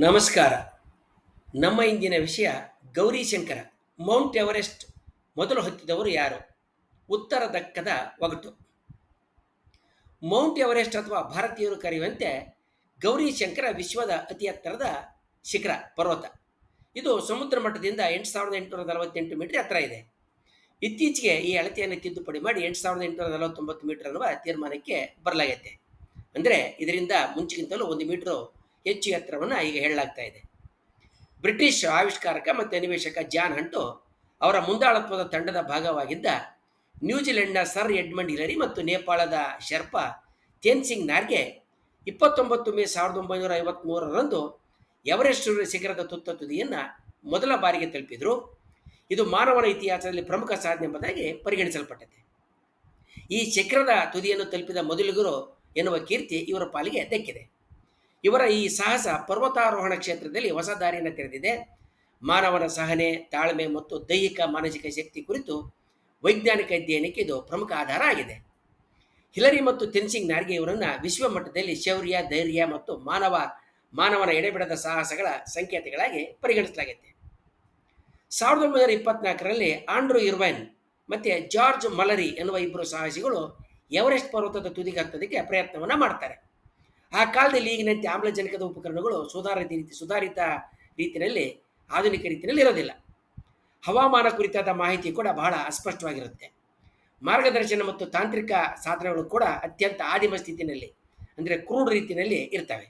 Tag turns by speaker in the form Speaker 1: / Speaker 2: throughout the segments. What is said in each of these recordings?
Speaker 1: ನಮಸ್ಕಾರ. ನಮ್ಮ ಇಂದಿನ ವಿಷಯ ಗೌರಿಶಂಕರ. ಮೌಂಟ್ ಎವರೆಸ್ಟ್ ಮೊದಲು ಹತ್ತಿದವರು ಯಾರು? ಉತ್ತರ ದಕ್ಕದ ಒಗಟು. ಮೌಂಟ್ ಎವರೆಸ್ಟ್ ಅಥವಾ ಭಾರತೀಯರು ಕರೆಯುವಂತೆ ಗೌರಿಶಂಕರ ವಿಶ್ವದ ಅತಿ ಎತ್ತರದ ಶಿಖರ ಪರ್ವತ. ಇದು ಸಮುದ್ರ ಮಟ್ಟದಿಂದ 8,848 ಮೀಟರ್ ಎತ್ತರ ಇದೆ. ಇತ್ತೀಚೆಗೆ ಈ ಅಳತೆಯನ್ನು ತಿದ್ದುಪಡಿ ಮಾಡಿ 8,849 ಮೀಟರ್ ಅನ್ನುವ ತೀರ್ಮಾನಕ್ಕೆ ಬರಲಾಗೈತೆ. ಅಂದರೆ ಇದರಿಂದ ಮುಂಚೆಗಿಂತಲೂ 1 ಮೀಟರು ಹೆಚ್ಚು ಎತ್ತರವನ್ನು ಈಗ ಹೇಳಲಾಗ್ತಾ ಇದೆ. ಬ್ರಿಟಿಷ್ ಆವಿಷ್ಕಾರಕ ಮತ್ತು ಅನ್ವೇಷಕ ಜಾನ್ ಹಂಟು ಅವರ ಮುಂದಾಳತ್ವದ ತಂಡದ ಭಾಗವಾಗಿದ್ದ ನ್ಯೂಜಿಲೆಂಡ್ನ ಸರ್ ಎಡ್ಮಂಡ್ ಹಿಲರಿ ಮತ್ತು ನೇಪಾಳದ ಶೆರ್ಪಾ ತೇನ್ಸಿಂಗ್ ನಾರ್ಗೆ 29 ಮೇ 1953ರಂದು ಎವರೆಸ್ಟ್ ಶಿಖರದ ತುದಿಯನ್ನು ಮೊದಲ ಬಾರಿಗೆ ತಲುಪಿದರು. ಇದು ಮಾನವನ ಇತಿಹಾಸದಲ್ಲಿ ಪ್ರಮುಖ ಸಾಧನೆ ಎಂಬುದಾಗಿ ಪರಿಗಣಿಸಲ್ಪಟ್ಟಿದೆ. ಈ ಶಿಖರದ ತುದಿಯನ್ನು ತಲುಪಿದ ಮೊದಲಿಗರು ಎನ್ನುವ ಕೀರ್ತಿ ಇವರ ಪಾಲಿಗೆ ದಕ್ಕಿದೆ. ಇವರ ಈ ಸಾಹಸ ಪರ್ವತಾರೋಹಣ ಕ್ಷೇತ್ರದಲ್ಲಿ ಹೊಸ ದಾರಿಯನ್ನು ತೆರೆದಿದೆ. ಮಾನವನ ಸಹನೆ, ತಾಳ್ಮೆ ಮತ್ತು ದೈಹಿಕ ಮಾನಸಿಕ ಶಕ್ತಿ ಕುರಿತು ವೈಜ್ಞಾನಿಕ ಅಧ್ಯಯನಕ್ಕೆ ಇದು ಪ್ರಮುಖ ಆಧಾರ ಆಗಿದೆ. ಹಿಲರಿ ಮತ್ತು ತೆನ್ಸಿಂಗ್ ನಾರ್ಗೆ ಇವರನ್ನು ವಿಶ್ವ ಮಟ್ಟದಲ್ಲಿ ಶೌರ್ಯ, ಧೈರ್ಯ ಮತ್ತು ಮಾನವನ ಎಡೆಬಿಡದ ಸಾಹಸಗಳ ಸಂಕೇತಗಳಾಗಿ ಪರಿಗಣಿಸಲಾಗಿದೆ. 1924ರಲ್ಲಿ ಆಂಡ್ರೂ ಇರ್ವೈನ್ ಮತ್ತು ಜಾರ್ಜ್ ಮಲರಿ ಎನ್ನುವ ಇಬ್ಬರು ಸಾಹಸಿಗಳು ಎವರೆಸ್ಟ್ ಪರ್ವತದ ತುದಿಗೆ ಹತ್ತೋದಕ್ಕೆ ಪ್ರಯತ್ನವನ್ನು ಮಾಡ್ತಾರೆ. ಆ ಕಾಲದಲ್ಲಿ ಈಗಿನಂತೆ ಆಮ್ಲಜನಕದ ಉಪಕರಣಗಳು ಸುಧಾರಿತ ರೀತಿಯಲ್ಲಿ ಆಧುನಿಕ ರೀತಿಯಲ್ಲಿ ಇರೋದಿಲ್ಲ. ಹವಾಮಾನ ಕುರಿತಾದ ಮಾಹಿತಿ ಕೂಡ ಬಹಳ ಅಸ್ಪಷ್ಟವಾಗಿರುತ್ತೆ. ಮಾರ್ಗದರ್ಶನ ಮತ್ತು ತಾಂತ್ರಿಕ ಸಾಧನಗಳು ಕೂಡ ಅತ್ಯಂತ ಆದಿಮ ಸ್ಥಿತಿನಲ್ಲಿ ಅಂದರೆ ಕ್ರೂಡ್ ರೀತಿಯಲ್ಲಿ ಇರ್ತವೆ.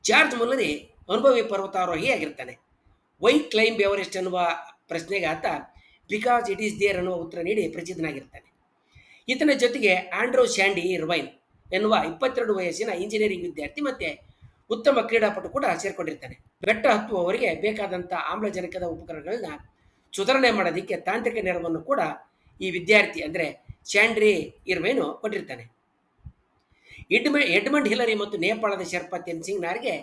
Speaker 1: ಜಾರ್ಜ್ ಮುಲ್ಲರಿ ಅನುಭವಿ ಪರ್ವತಾರೋಹಿಯಾಗಿರ್ತಾನೆ. ವೈ ಕ್ಲೈಂಬ್ ಎವರೆಸ್ಟ್ ಎನ್ನುವ ಪ್ರಶ್ನೆಗೆ ಆತ ಬಿಕಾಸ್ ಇಟ್ ಈಸ್ ದೇರ್ ಅನ್ನುವ ಉತ್ತರ ನೀಡಿ ಪ್ರಸಿದ್ಧನಾಗಿರ್ತಾನೆ. ಈತನ ಜೊತೆಗೆ ಆಂಡ್ರೂ ಸ್ಯಾಂಡಿ ಇರ್ವೈನ್ ಎನ್ನುವ 22 ವಯಸ್ಸಿನ ಇಂಜಿನಿಯರಿಂಗ್ ವಿದ್ಯಾರ್ಥಿ ಮತ್ತು ಉತ್ತಮ ಕ್ರೀಡಾಪಟು ಕೂಡ ಸೇರ್ಕೊಂಡಿರ್ತಾನೆ. ಬೆಟ್ಟ ಹತ್ತುವವರಿಗೆ ಬೇಕಾದಂಥ ಆಮ್ಲಜನಕದ ಉಪಕರಣಗಳನ್ನ ಸುಧಾರಣೆ ಮಾಡೋದಕ್ಕೆ ತಾಂತ್ರಿಕ ನೆರವನ್ನು ಕೂಡ ಈ ವಿದ್ಯಾರ್ಥಿ ಅಂದರೆ ಸ್ಯಾಂಡ್ರಿ ಇರ್ವೈನು ಕೊಟ್ಟಿರ್ತಾನೆ. ಎಡ್ಮಂಡ್ ಹಿಲರಿ ಮತ್ತು ನೇಪಾಳದ ಶೆರ್ಪಾ ತೆನ್ಸಿಂಗ್ ನಾರ್ಗೆ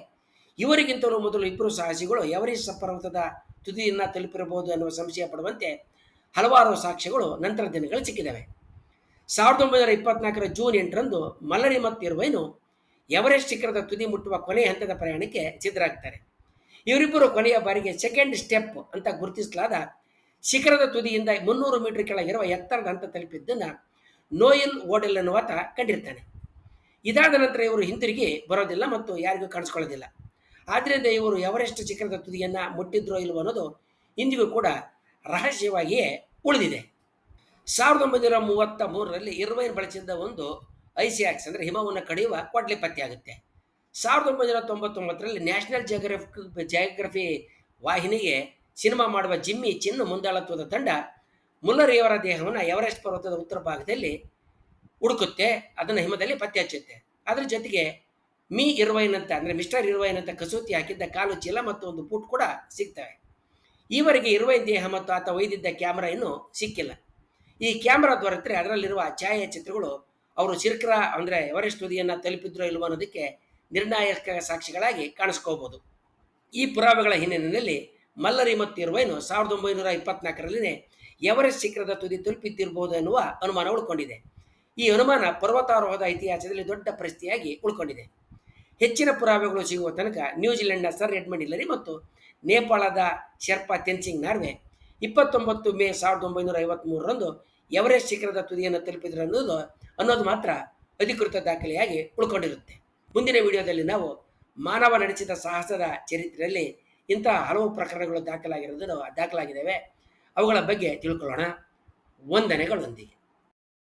Speaker 1: ಇವರಿಗಿಂತಲೂ ಮೊದಲು ಇಬ್ಬರು ಸಾಹಸಿಗಳು ಎವರೆಸ್ಟ್ ಪರ್ವತದ ತುದಿಯನ್ನು ತಲುಪಿರಬಹುದು ಅನ್ನುವ ಸಂಶಯ ಪಡುವಂತೆ ಹಲವಾರು ಸಾಕ್ಷ್ಯಗಳು ನಂತರ ದಿನಗಳು ಸಿಕ್ಕಿದ್ದಾವೆ. 1924ರ ಜೂನ್ 8ರಂದು ಮಲ್ಲರಿ ಮತ್ತು ಇರ್ವೈನು ಎವರೆಸ್ಟ್ ಶಿಖರದ ತುದಿ ಮುಟ್ಟುವ ಕೊನೆಯ ಹಂತದ ಪ್ರಯಾಣಕ್ಕೆ ಸಿದ್ಧರಾಗ್ತಾರೆ. ಇವರಿಬ್ಬರು ಕೊನೆಯ ಬಾರಿಗೆ ಸೆಕೆಂಡ್ ಸ್ಟೆಪ್ ಅಂತ ಗುರುತಿಸಲಾದ ಶಿಖರದ ತುದಿಯಿಂದ 300 ಮೀಟರ್ ಕೆಳಗಿರುವ ಎತ್ತರದ ಹಂತ ತಲುಪಿದ್ದನ್ನು ನೋಯಲ್ ಓಡೆಲ್ ಅನ್ನುವಾತ ಕಂಡಿರ್ತಾನೆ. ಇದಾದ ನಂತರ ಇವರು ಹಿಂತಿರುಗಿ ಬರೋದಿಲ್ಲ ಮತ್ತು ಯಾರಿಗೂ ಕಾಣಿಸ್ಕೊಳ್ಳೋದಿಲ್ಲ. ಆದ್ದರಿಂದ ಇವರು ಎವರೆಸ್ಟ್ ಶಿಖರದ ತುದಿಯನ್ನು ಮುಟ್ಟಿದ್ರೋ ಇಲ್ವೋ ಅನ್ನೋದು ಇಂದಿಗೂ ಕೂಡ ರಹಸ್ಯವಾಗಿಯೇ ಉಳಿದಿದೆ. 1933ರಲ್ಲಿ ಇರ್ವೈನ್ ಬಳಸಿದ್ದ ಒಂದು ಐಸಿಯಾಕ್ಸ್ ಅಂದರೆ ಹಿಮವನ್ನು ಕಡಿಯುವ ಕೊಡ್ಲಿ ಪತ್ತೆಯಾಗುತ್ತೆ. 1999ರಲ್ಲಿ ನ್ಯಾಷನಲ್ ಜಿಯೋಗ್ರಫಿ ವಾಹಿನಿಗೆ ಸಿನಿಮಾ ಮಾಡುವ ಜಿಮ್ಮಿ ಚಿನ್ನು ಮುಂದಾಳತ್ವದ ತಂಡ ಮುಲ್ಲರಿಯವರ ದೇಹವನ್ನು ಎವರೆಸ್ಟ್ ಪರ್ವತದ ಉತ್ತರ ಭಾಗದಲ್ಲಿ ಹುಡುಕುತ್ತೆ, ಅದನ್ನು ಹಿಮದಲ್ಲಿ ಪತ್ತೆ ಹಚ್ಚುತ್ತೆ. ಅದರ ಜೊತೆಗೆ ಇರ್ವೈನ್ ಅಂತ ಅಂದರೆ ಮಿಸ್ಟರ್ ಇರ್ವೈನ್ ಅಂತ ಕಸೂತಿ ಹಾಕಿದ್ದ ಕಾಲು ಚೀಲ ಮತ್ತು ಒಂದು ಬೂಟ್ ಕೂಡ ಸಿಗ್ತವೆ. ಈವರೆಗೆ ಇರ್ವೈನ್ ದೇಹ ಮತ್ತು ಆತ ಒಯ್ದಿದ್ದ ಕ್ಯಾಮ್ರಾ ಇನ್ನೂ ಸಿಕ್ಕಿಲ್ಲ. ಈ ಕ್ಯಾಮ್ರಾ ದೊರೆತರೆ ಅದರಲ್ಲಿರುವ ಛಾಯಾಚಿತ್ರಗಳು ಅವರು ಶಿಖರ ಅಂದರೆ ಎವರೆಸ್ಟ್ ತುದಿಯನ್ನು ತಲುಪಿದ್ರೋ ಇಲ್ವೋ ಅನ್ನೋದಕ್ಕೆ ನಿರ್ಣಾಯಕ ಸಾಕ್ಷಿಗಳಾಗಿ ಕಾಣಿಸ್ಕೋಬಹುದು. ಈ ಪುರಾವೆಗಳ ಹಿನ್ನೆಲೆಯಲ್ಲಿ ಮಲ್ಲರಿ ಮತ್ತು ಇರ್ವೈನು 1924ರಲ್ಲಿ ಎವರೆಸ್ಟ್ ಶಿಖರದ ತುದಿ ತಲುಪಿದ್ದಿರಬಹುದು ಎನ್ನುವ ಅನುಮಾನ ಉಳ್ಕೊಂಡಿದೆ. ಈ ಅನುಮಾನ ಪರ್ವತಾರೋಹದ ಇತಿಹಾಸದಲ್ಲಿ ದೊಡ್ಡ ಪ್ರಶ್ನೆಯಾಗಿ ಉಳ್ಕೊಂಡಿದೆ. ಹೆಚ್ಚಿನ ಪುರಾವೆಗಳು ಸಿಗುವ ತನಕ ನ್ಯೂಜಿಲೆಂಡ್ನ ಸರ್ ಎಡ್ಮಂಡ್ ಹಿಲರಿ ಮತ್ತು ನೇಪಾಳದ ಶೆರ್ಪಾ ತೆನ್ಸಿಂಗ್ ನಾರ್ಗೆ 29 ಮೇ 1953ರಂದು ಎವರೆಸ್ಟ್ ಶಿಖರದ ತುದಿಯನ್ನು ತಲುಪಿದ್ರು ಅನ್ನೋದು ಮಾತ್ರ ಅಧಿಕೃತ ದಾಖಲೆಯಾಗಿ ಉಳ್ಕೊಂಡಿರುತ್ತೆ. ಮುಂದಿನ ವಿಡಿಯೋದಲ್ಲಿ ನಾವು ಮಾನವ ನಡೆಸಿದ ಸಾಹಸದ ಚರಿತ್ರೆಯಲ್ಲಿ ಇಂತಹ ಹಲವು ಪ್ರಕರಣಗಳು ದಾಖಲಾಗಿದ್ದಾವೆ. ಅವುಗಳ ಬಗ್ಗೆ ತಿಳ್ಕೊಳ್ಳೋಣ. ವಂದನೆಗಳೊಂದಿಗೆ.